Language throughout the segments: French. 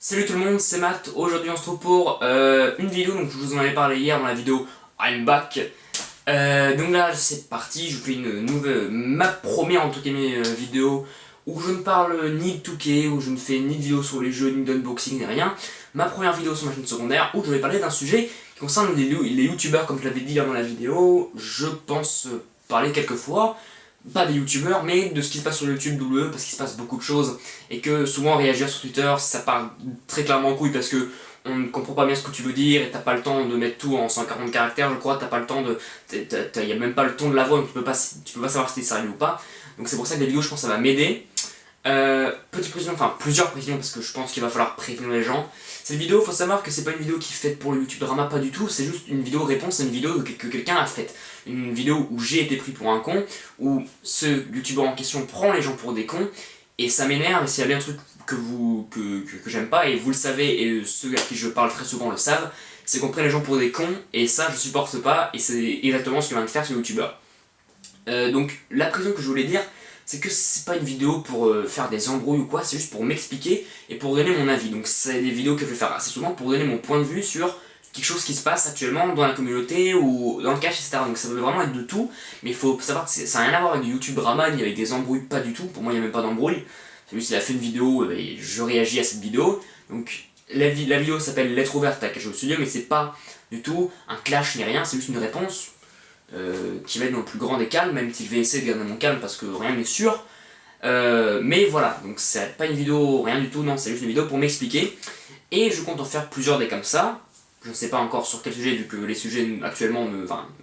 Salut tout le monde, c'est Matt. Aujourd'hui on se retrouve pour une vidéo, donc je vous en avais parlé hier dans la vidéo I'm back. Donc là c'est parti, je vous fais ma première en tout cas vidéo où je ne parle ni de Touquet, où je ne fais ni de vidéo sur les jeux, ni d'unboxing, ni rien. Ma première vidéo sur ma chaîne secondaire où je vais parler d'un sujet qui concerne les youtubeurs, comme je l'avais dit dans la vidéo. Je pense parler quelques fois, pas des youtubeurs, mais de ce qui se passe sur YouTube WE, parce qu'il se passe beaucoup de choses, et que souvent réagir sur Twitter, ça part très clairement en couille parce que on ne comprend pas bien ce que tu veux dire, et t'as pas le temps de mettre tout en 140 caractères, je crois, t'as pas le temps de... y a même pas le ton de la voix, donc tu peux pas savoir si t'es sérieux ou pas. Donc c'est pour ça que les vidéos, je pense, ça va m'aider. Petite précision, enfin plusieurs précisions, parce que je pense qu'il va falloir prévenir les gens. Cette vidéo, faut savoir que c'est pas une vidéo qui est faite pour le YouTube Drama, pas du tout, c'est juste une vidéo réponse à une vidéo que quelqu'un a faite. Une vidéo où j'ai été pris pour un con, où ce youtubeur en question prend les gens pour des cons, et ça m'énerve, et s'il y a bien un truc que j'aime pas, et vous le savez, et ceux à qui je parle très souvent le savent, c'est qu'on prenne les gens pour des cons, et ça je supporte pas, et c'est exactement ce que vient de faire ce youtubeur. Donc la précision que je voulais dire, c'est que c'est pas une vidéo pour faire des embrouilles ou quoi, c'est juste pour m'expliquer et pour donner mon avis. Donc c'est des vidéos que je vais faire assez souvent pour donner mon point de vue sur quelque chose qui se passe actuellement dans la communauté ou dans le cash, etc. Donc ça peut vraiment être de tout, mais il faut savoir que ça n'a rien à voir avec du YouTube drama ni avec des embrouilles, pas du tout. Pour moi il n'y a même pas d'embrouille. C'est juste qu'il a fait une vidéo et je réagis à cette vidéo. Donc la vidéo s'appelle Lettre ouverte à Cash au Studio, mais c'est pas du tout un clash ni rien, c'est juste une réponse qui va être dans le plus grand des calmes, même si je vais essayer de garder mon calme parce que rien n'est sûr. Mais voilà, donc c'est pas une vidéo, rien du tout, non, c'est juste une vidéo pour m'expliquer. Et je compte en faire plusieurs des comme ça. Je ne sais pas encore sur quel sujet, vu que les sujets actuellement,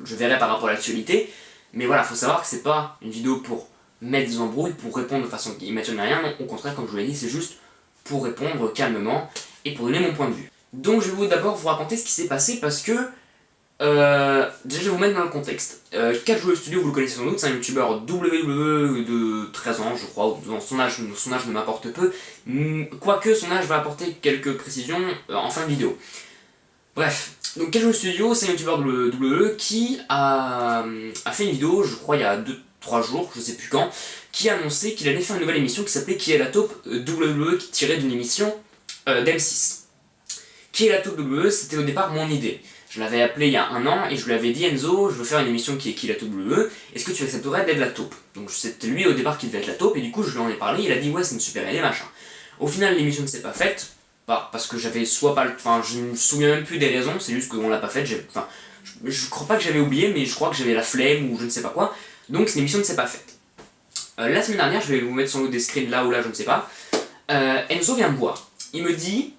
je verrai par rapport à l'actualité. Mais voilà, faut savoir que c'est pas une vidéo pour mettre des embrouilles, pour répondre de façon immature ni rien, non, au contraire, comme je vous l'ai dit, c'est juste pour répondre calmement et pour donner mon point de vue. Donc je vais d'abord vous raconter ce qui s'est passé parce que déjà je vais vous mettre dans le contexte. Kajou Studio, vous le connaissez sans doute, c'est un youtubeur WWE de 13 ans je crois, son âge ne m'apporte peu, quoique son âge va apporter quelques précisions en fin de vidéo. Bref, donc Kajou Studio, c'est un youtubeur de WWE qui a fait une vidéo, je crois il y a 2-3 jours, je sais plus quand, qui a annoncé qu'il allait faire une nouvelle émission qui s'appelait Qui est la taupe WWE, qui tirait d'une émission d'M6. Qui est la taupe WWE, c'était au départ mon idée. Je l'avais appelé il y a un an et je lui avais dit Enzo, je veux faire une émission qui est la taupe WWE, est-ce que tu accepterais d'être la taupe? Donc c'était lui au départ qui devait être la taupe et du coup je lui en ai parlé, il a dit ouais c'est une super idée machin. Au final l'émission ne s'est pas faite, parce que j'avais soit pas le... Enfin je ne me souviens même plus des raisons, c'est juste qu'on l'a pas faite, je crois pas que j'avais oublié mais je crois que j'avais la flemme ou je ne sais pas quoi, donc l'émission ne s'est pas faite. La semaine dernière, je vais vous mettre sans doute des screens là ou là, je ne sais pas, Enzo vient me voir, il me dit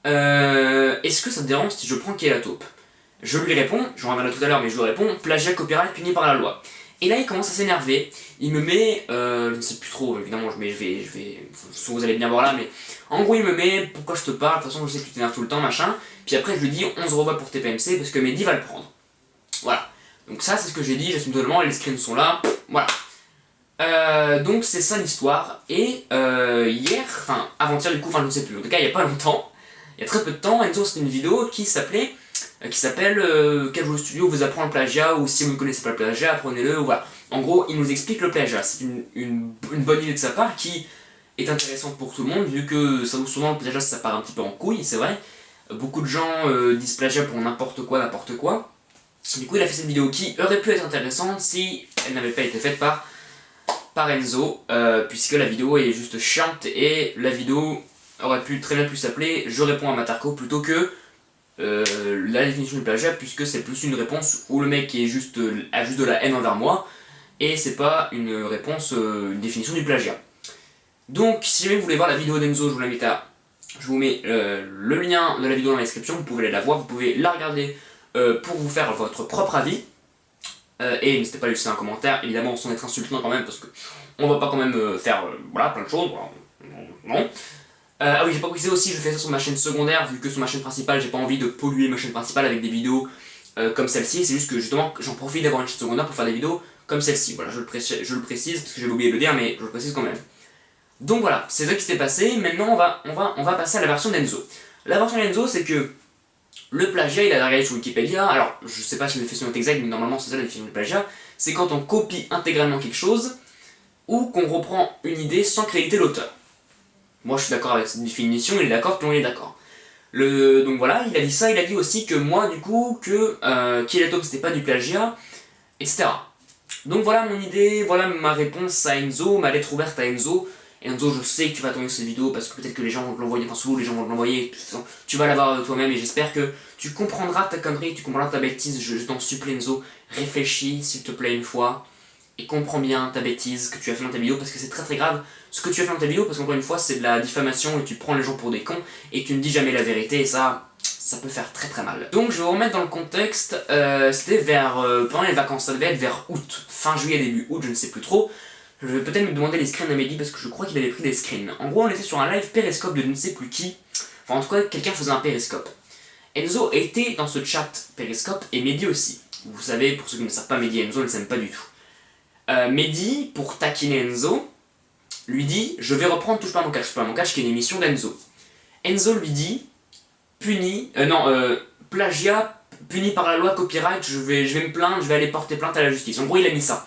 est-ce que ça te dérange si je prends qui est la taupe? Je lui réponds, j'en reviendrai tout à l'heure mais je lui réponds, plagiat copyright puni par la loi. Et là il commence à s'énerver, il me met, je ne sais plus trop évidemment, je vais, vous allez bien voir là, mais en gros il me met, pourquoi je te parle, de toute façon je sais que tu t'énerves tout le temps machin, puis après je lui dis on se revoit pour TPMC parce que Mehdi va le prendre. Voilà, donc ça c'est ce que j'ai dit, j'assume totalement, et les screens sont là, voilà. Donc c'est ça l'histoire, et hier, enfin avant-hier du coup, enfin je ne sais plus, en tout cas il n'y a pas longtemps, il y a très peu de temps, Enzo c'était une vidéo qui s'appelle Kajou Studio vous apprend le plagiat, ou si vous ne connaissez pas le plagiat, apprenez-le, voilà. En gros, il nous explique le plagiat, c'est une bonne idée de sa part qui est intéressante pour tout le monde, vu que ça, souvent le plagiat ça part un petit peu en couille, c'est vrai. Beaucoup de gens disent plagiat pour n'importe quoi. Du coup il a fait cette vidéo qui aurait pu être intéressante si elle n'avait pas été faite par Enzo, puisque la vidéo est juste chiante et la vidéo aurait très bien pu s'appeler Je réponds à Matarko plutôt que la définition du plagiat, puisque c'est plus une réponse où le mec a juste de la haine envers moi et c'est pas une réponse, une définition du plagiat. Donc si jamais vous voulez voir la vidéo d'Enzo, je vous mets le lien de la vidéo dans la description, vous pouvez aller la voir, vous pouvez la regarder pour vous faire votre propre avis. Et n'hésitez pas à laisser un commentaire, évidemment sans être insultant quand même, parce que on va pas quand même faire voilà, plein de choses, voilà. Non. Ah oui, j'ai pas précisé aussi, je fais ça sur ma chaîne secondaire, vu que sur ma chaîne principale, j'ai pas envie de polluer ma chaîne principale avec des vidéos comme celle-ci, c'est juste que justement, j'en profite d'avoir une chaîne secondaire pour faire des vidéos comme celle-ci, voilà, je le précise, parce que j'avais oublié de le dire, mais je le précise quand même. Donc voilà, c'est ça qui s'est passé, maintenant on va passer à la version d'Enzo. La version d'Enzo, c'est que le plagiat, il a regardé sur Wikipédia, alors je sais pas si je le fais sur notre exact, mais normalement c'est ça la définition du plagiat, c'est quand on copie intégralement quelque chose, ou qu'on reprend une idée sans créditer l'auteur. Moi je suis d'accord avec cette définition, il est d'accord, tout le monde est d'accord. Donc voilà, il a dit ça, il a dit aussi que moi du coup, que Kill c'était pas du plagiat, etc. Donc voilà mon idée, voilà ma réponse à Enzo, ma lettre ouverte à Enzo. Enzo, je sais que tu vas tomber sur cette vidéo parce que peut-être que les gens vont te l'envoyer, enfin souvent les gens vont te l'envoyer, tu vas l'avoir toi-même et j'espère que tu comprendras ta connerie, tu comprendras ta bêtise, je t'en supplie Enzo, réfléchis s'il te plaît une fois et comprends bien ta bêtise que tu as fait dans ta vidéo parce que c'est très très grave ce que tu as fait dans ta vidéo parce qu'encore une fois c'est de la diffamation et tu prends les gens pour des cons et tu ne dis jamais la vérité et ça peut faire très très mal. Donc je vais vous remettre dans le contexte, c'était pendant les vacances, ça devait être vers août, fin juillet début août, je ne sais plus trop. Je vais peut-être me demander les screens à Mehdi parce que je crois qu'il avait pris des screens. En gros on était sur un live périscope de je ne sais plus qui, enfin en tout cas quelqu'un faisait un périscope. Enzo était dans ce chat périscope et Mehdi aussi. Vous savez, pour ceux qui ne savent pas, Mehdi et Enzo ne s'aiment pas du tout. Mehdi, pour taquiner Enzo, lui dit « Je vais reprendre Touche pas à mon catch », qui est une émission d'Enzo. Enzo lui dit « plagiat, puni par la loi copyright, je vais me plaindre, je vais aller porter plainte à la justice ». En gros, il a mis ça.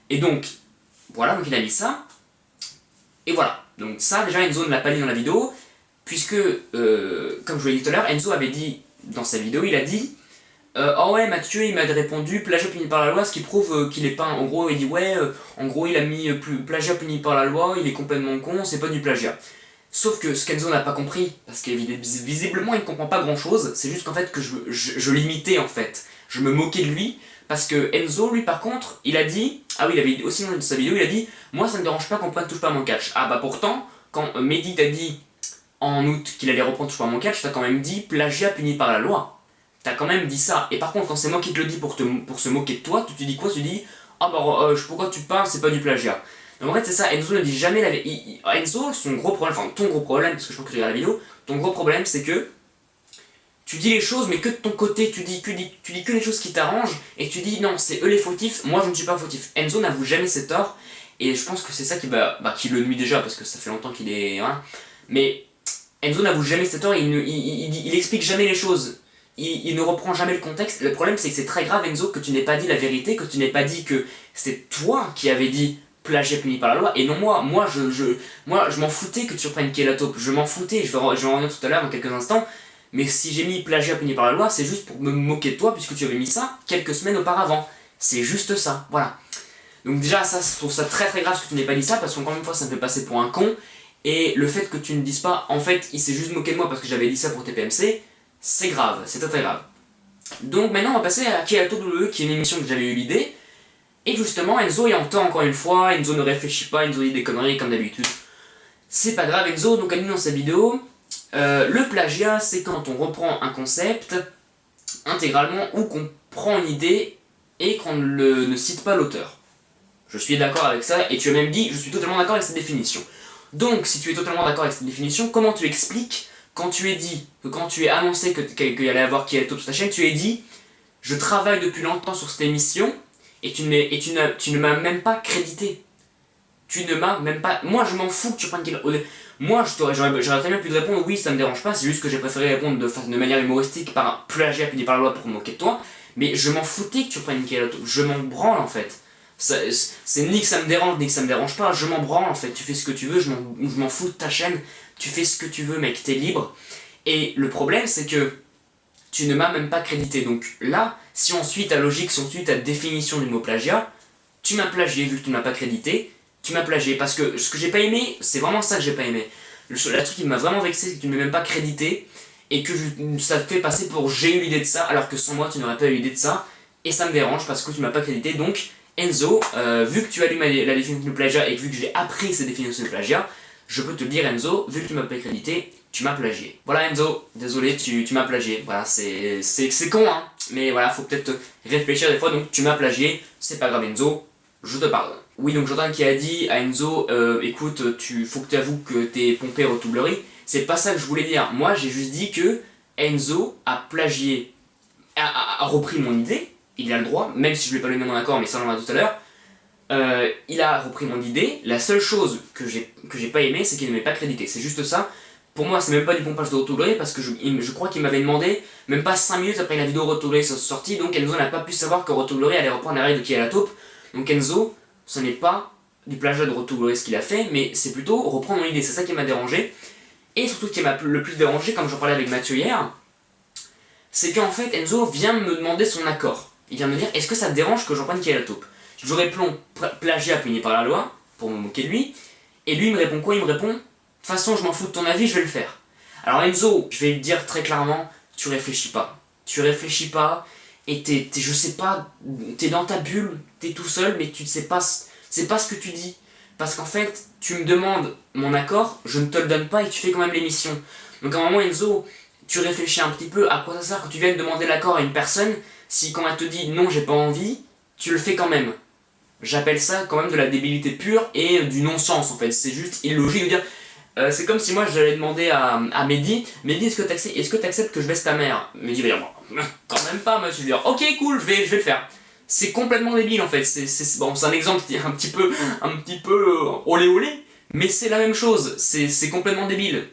Et donc, voilà, donc il a mis ça. Et voilà. Donc ça, déjà, Enzo ne l'a pas dit dans la vidéo, puisque, comme je vous l'ai dit tout à l'heure, Enzo avait dit, dans sa vidéo, il a dit oh ouais, Mathieu il m'a répondu plagiat puni par la loi, ce qui prouve qu'il est pas. En gros, il dit ouais, en gros, il a mis plagiat puni par la loi, il est complètement con, c'est pas du plagiat. Sauf que ce qu'Enzo n'a pas compris, parce que visiblement il ne comprend pas grand chose, c'est juste qu'en fait que je l'imitais en fait. Je me moquais de lui, parce que Enzo, lui par contre, il a dit. Ah oui, il avait aussi dans sa vidéo, il a dit moi ça me dérange pas qu'on prenne Touche pas à mon catch. Ah bah pourtant, quand Mehdi t'a dit en août qu'il allait reprendre Touche pas à mon catch, t'as quand même dit plagiat puni par la loi. T'as quand même dit ça. Et par contre, quand c'est moi qui te le dis pour se moquer de toi, tu dis quoi? Tu dis ah bah pourquoi tu parles, c'est pas du plagiat. Donc en fait c'est ça, Enzo ne dit jamais la vérité. Enzo, son gros problème, enfin ton gros problème, parce que je pense que tu regardes la vidéo, ton gros problème c'est que tu dis les choses mais que de ton côté, tu dis que les choses qui t'arrangent et tu dis non c'est eux les fautifs, moi je ne suis pas fautif. Enzo n'avoue jamais ses torts et je pense que c'est ça qui le nuit déjà parce que ça fait longtemps qu'il est... Hein, mais Enzo n'avoue jamais ses torts et il explique jamais les choses. Il ne reprend jamais le contexte. Le problème c'est que c'est très grave Enzo que tu n'aies pas dit la vérité, que tu n'aies pas dit que c'est toi qui avais dit plagiat puni par la loi et non moi. Moi je m'en foutais que tu reprennes qui est la taupe, je m'en foutais, je vais en revenir tout à l'heure dans quelques instants. Mais si j'ai mis plagiat puni par la loi, c'est juste pour me moquer de toi puisque tu avais mis ça quelques semaines auparavant. C'est juste ça, voilà. Donc déjà ça, je trouve ça très très grave que tu n'aies pas dit ça parce qu'encore une fois ça me fait passer pour un con. Et le fait que tu ne dises pas, en fait il s'est juste moqué de moi parce que j'avais dit ça pour TPMC, c'est grave, c'est très très grave. Donc maintenant on va passer à Kiato WWE qui est une émission que j'avais eu l'idée. Et justement Enzo est en temps encore une fois, Enzo ne réfléchit pas, Enzo dit des conneries comme d'habitude. C'est pas grave Enzo, donc a dit dans sa vidéo, le plagiat c'est quand on reprend un concept intégralement ou qu'on prend une idée et qu'on ne cite pas l'auteur. Je suis d'accord avec ça et tu as même dit je suis totalement d'accord avec cette définition. Donc si tu es totalement d'accord avec cette définition, comment tu expliques quand tu es annoncé qu'il y allait avoir qui est top sur ta chaîne, tu as dit je travaille depuis longtemps sur cette émission et tu ne m'as même pas crédité. Tu ne m'as même pas... Moi je m'en fous que tu prennes quelqu'un... Moi j'aurais très bien pu te répondre oui ça me dérange pas, c'est juste que j'ai préféré répondre de manière humoristique par un plagiat puni par la loi pour me moquer de toi, mais je m'en foutais que tu prennes quelqu'un, je m'en branle en fait. C'est ni que ça me dérange ni que ça me dérange pas, je m'en branle en fait, tu fais ce que tu veux, je m'en fous de ta chaîne, tu fais ce que tu veux mec, t'es libre. Et le problème c'est que tu ne m'as même pas crédité, donc là, si on suit ta logique, si on suit ta définition du mot plagiat, tu m'as plagié vu que tu ne m'as pas crédité, tu m'as plagié, parce que ce que j'ai pas aimé, c'est vraiment ça que j'ai pas aimé. Le truc qui m'a vraiment vexé, c'est que tu ne m'as même pas crédité, et que ça te fait passer pour j'ai eu l'idée de ça, alors que sans moi tu n'aurais pas eu l'idée de ça, et ça me dérange parce que tu m'as pas crédité, donc Enzo, vu que tu as lu la définition du plagiat et que vu que j'ai appris cette définition du plagiat, je peux te dire Enzo, vu que tu m'as pas crédité, tu m'as plagié. Voilà Enzo, désolé, tu m'as plagié. Voilà, c'est con hein, mais voilà, faut peut-être réfléchir des fois, donc tu m'as plagié, c'est pas grave Enzo, je te pardonne. Oui, donc Jordan qui a dit à Enzo, écoute, faut que tu avoues que t'es pompé à Rotoublerie, c'est pas ça que je voulais dire. Moi j'ai juste dit que Enzo a plagié, a repris mon idée, il a le droit, même si je ne vais pas lui mettre en accord, mais ça on en verra tout à l'heure. Il a repris mon idée, la seule chose que j'ai pas aimé, c'est qu'il ne m'ait pas crédité, c'est juste ça. Pour moi, c'est même pas du pompage de Rotoublerie, parce que je crois qu'il m'avait demandé, même pas 5 minutes après que la vidéo Rotoublerie soit sortie, donc Enzo n'a pas pu savoir que Rotoublerie allait reprendre la règle de qui est la taupe. Donc Enzo, ce n'est pas du plagiat de retourer ce qu'il a fait, mais c'est plutôt reprendre mon idée, c'est ça qui m'a dérangé. Et surtout, ce qui m'a le plus dérangé, comme j'en parlais avec Mathieu hier, c'est qu'en fait, Enzo vient me demander son accord. Il vient me dire, est-ce que ça te dérange que je reprenne qui est la taupe? Je lui réponds, plagiat puni par la loi, pour me moquer de lui, et lui il me répond quoi? Il me répond, de toute façon, je m'en fous de ton avis, je vais le faire. Alors Enzo, je vais le dire très clairement, tu réfléchis pas. Tu réfléchis pas, et je sais pas, t'es dans ta bulle, t'es tout seul, mais tu ne sais pas, c'est pas ce que tu dis. Parce qu'en fait, tu me demandes mon accord, je ne te le donne pas et tu fais quand même l'émission. Donc à un moment, Enzo, tu réfléchis un petit peu à quoi ça sert que tu viennes demander l'accord à une personne si quand elle te dit non, j'ai pas envie, tu le fais quand même. J'appelle ça quand même de la débilité pure et du non-sens en fait. C'est juste illogique de dire. C'est comme si moi j'allais demander à Mehdi, est-ce que t'acceptes que je baisse ta mère? Mehdi va dire, bon, quand même pas, moi je vais dire, ok cool, je vais le faire. C'est complètement débile en fait, bon, c'est un exemple qui est un petit peu olé olé, mais c'est la même chose, c'est complètement débile.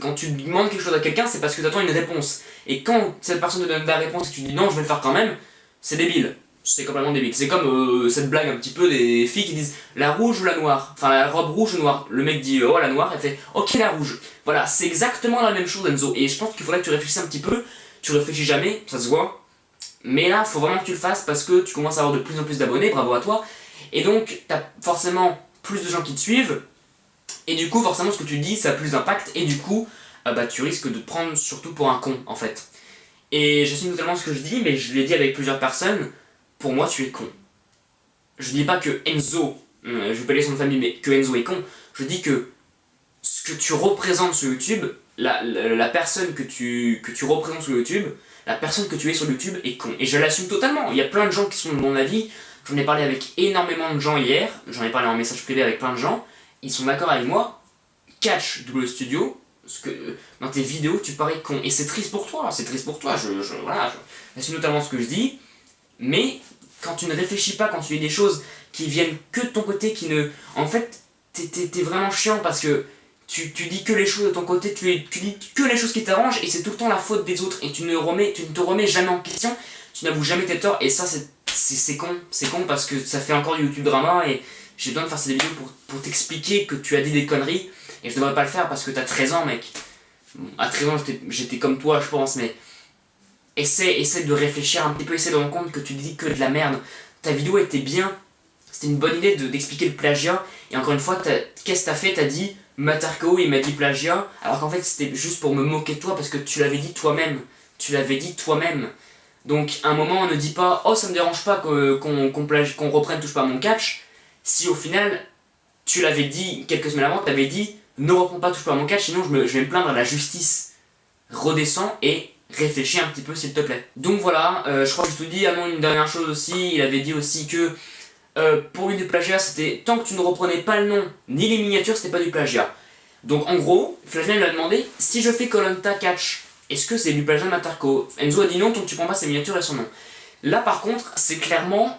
Quand tu demandes quelque chose à quelqu'un, c'est parce que tu attends une réponse. Et quand cette personne te donne la réponse et que tu dis non, je vais le faire quand même, c'est débile. C'est complètement débile. C'est comme cette blague un petit peu des filles qui disent la rouge ou la noire. Enfin, la robe rouge ou noire. Le mec dit oh la noire, elle fait ok la rouge. Voilà, c'est exactement la même chose Enzo. Et je pense qu'il faudrait que tu réfléchisses un petit peu. Tu réfléchis jamais, ça se voit. Mais là, faut vraiment que tu le fasses parce que tu commences à avoir de plus en plus d'abonnés, bravo à toi. Et donc, t'as forcément plus de gens qui te suivent. Et du coup, forcément, ce que tu dis, ça a plus d'impact. Et du coup, tu risques de te prendre surtout pour un con, en fait. Et j'assume totalement ce que je dis, mais je l'ai dit avec plusieurs personnes. Pour moi, tu es con. Je dis pas que Enzo, je vais pas aller son nom de famille, mais que Enzo est con. Je dis que ce que tu représentes sur YouTube, la personne que tu représentes sur YouTube, la personne que tu es sur YouTube est con. Et je l'assume totalement. Il y a plein de gens qui sont de mon avis. J'en ai parlé avec énormément de gens hier. J'en ai parlé en message privé avec plein de gens. Ils sont d'accord avec moi. Catch Double Studio, parce que dans tes vidéos, tu parais con. Et c'est triste pour toi. C'est triste pour toi. J'assume totalement ce que je dis. Mais quand tu ne réfléchis pas, quand tu dis des choses qui viennent que de ton côté, qui ne... En fait, t'es vraiment chiant parce que tu dis que les choses de ton côté, tu dis que les choses qui t'arrangent et c'est tout le temps la faute des autres et tu ne te remets jamais en question, tu n'avoues jamais tes torts et ça c'est con. C'est con parce que ça fait encore du YouTube drama et j'ai besoin de faire ces vidéos pour t'expliquer que tu as dit des conneries et je devrais pas le faire parce que t'as 13 ans mec. Bon, à 13 ans j'étais comme toi je pense mais... Essaie de réfléchir un petit peu, essaie de rendre compte que tu dis que de la merde. Ta vidéo était bien, c'était une bonne idée d'expliquer le plagiat. Et encore une fois, qu'est-ce que t'as fait? T'as dit Matarko il m'a dit plagiat, alors qu'en fait c'était juste pour me moquer de toi parce que tu l'avais dit toi-même. Tu l'avais dit toi-même. Donc à un moment on ne dit pas oh ça me dérange pas qu'on reprenne touche pas à mon catch. Si au final tu l'avais dit quelques semaines avant, t'avais dit ne reprends pas touche pas à mon catch sinon je vais me plaindre à la justice. Redescends et réfléchis un petit peu s'il te plaît. Donc voilà, je crois que je te dis, ah non, une dernière chose aussi, il avait dit aussi que pour lui du plagiat, c'était tant que tu ne reprenais pas le nom ni les miniatures, c'était pas du plagiat. Donc en gros, Flavian lui a demandé si je fais Koh-Lanta catch, est-ce que c'est du plagiat de Matarko? Enzo a dit non, tant que tu prends pas ses miniatures et son nom. Là par contre, c'est clairement...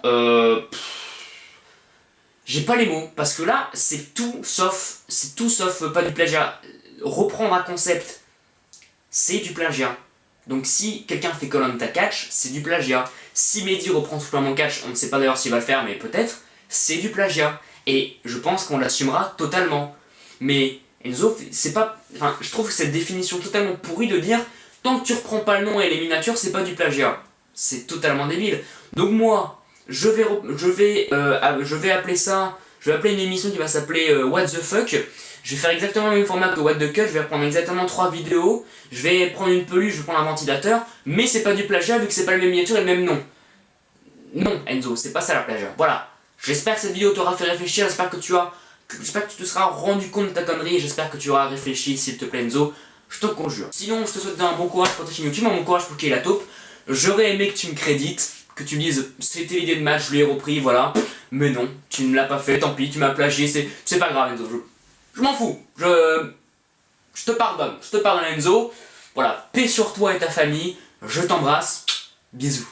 j'ai pas les mots, parce que là, c'est tout sauf pas du plagiat. Reprendre un concept, c'est du plagiat. Donc si quelqu'un fait Koh-Lanta catch, c'est du plagiat. Si Mehdi reprend tout mon catch, on ne sait pas d'ailleurs s'il va le faire, mais peut-être, c'est du plagiat. Et je pense qu'on l'assumera totalement. Mais Enzo, c'est pas... Enfin, je trouve que cette définition totalement pourrie de dire tant que tu reprends pas le nom et les miniatures, c'est pas du plagiat. C'est totalement débile. Donc moi, je vais appeler ça... Je vais appeler une émission qui va s'appeler What the fuck. Je vais faire exactement le même format que What the Cut, je vais reprendre exactement 3 vidéos, je vais prendre une peluche, je vais prendre un ventilateur, mais c'est pas du plagiat vu que c'est pas la même miniature et le même nom. Non Enzo, c'est pas ça la plagiat. Voilà. J'espère que cette vidéo t'aura fait réfléchir, j'espère que tu te seras rendu compte de ta connerie, j'espère que tu auras réfléchi s'il te plaît Enzo, je te conjure. Sinon je te souhaite un bon courage pour ta chaîne YouTube, un bon courage pour qu'il la taupe. J'aurais aimé que tu me crédites, que tu me dises c'était l'idée de match, je l'ai repris, voilà. Mais non, tu ne l'as pas fait, tant pis, tu m'as plagié, c'est pas grave Enzo. Je m'en fous, je te pardonne Enzo, voilà, paix sur toi et ta famille, je t'embrasse, bisous.